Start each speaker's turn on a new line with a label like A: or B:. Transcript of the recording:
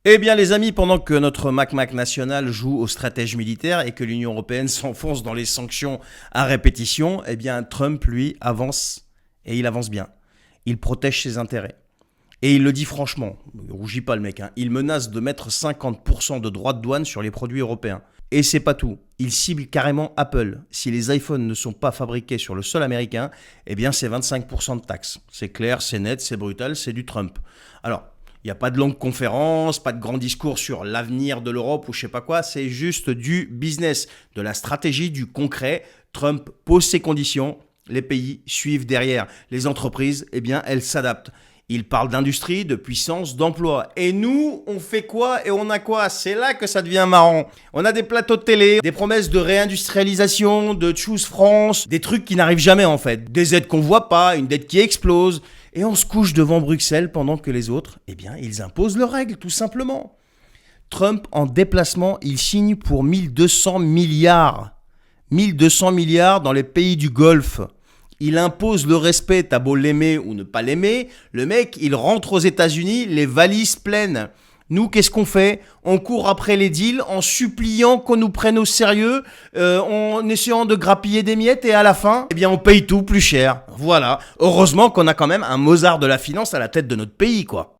A: Eh bien les amis, pendant que notre Mac national joue aux stratèges militaires et que l'Union européenne s'enfonce dans les sanctions à répétition, eh bien Trump, lui, avance et il avance bien. Il protège ses intérêts. Et il le dit franchement, il rougit pas le mec, hein. Il menace de mettre 50% de droits de douane sur les produits européens. Et c'est pas tout, il cible carrément Apple. Si les iPhones ne sont pas fabriqués sur le sol américain, eh bien c'est 25% de taxes. C'est clair, c'est net, c'est brutal, c'est du Trump. Alors, il n'y a pas de longue conférence, pas de grand discours sur l'avenir de l'Europe ou je sais pas quoi, c'est juste du business, de la stratégie, du concret. Trump pose ses conditions, les pays suivent derrière. Les entreprises, eh bien, elles s'adaptent. Il parle d'industrie, de puissance, d'emploi. Et nous, on fait quoi et on a quoi? C'est là que ça devient marrant. On a des plateaux de télé, des promesses de réindustrialisation, de Choose France, des trucs qui n'arrivent jamais en fait. Des aides qu'on voit pas, une dette qui explose. Et on se couche devant Bruxelles pendant que les autres, eh bien, ils imposent leurs règles, tout simplement. Trump, en déplacement, il signe pour 1200 milliards. 1200 milliards dans les pays du Golfe. Il impose le respect, t'as beau l'aimer ou ne pas l'aimer. Le mec, il rentre aux États-Unis, les valises pleines. Nous, qu'est-ce qu'on fait? On court après les deals en suppliant qu'on nous prenne au sérieux, en essayant de grappiller des miettes et à la fin, eh bien, on paye tout plus cher. Voilà. Heureusement qu'on a quand même un Mozart de la finance à la tête de notre pays, quoi.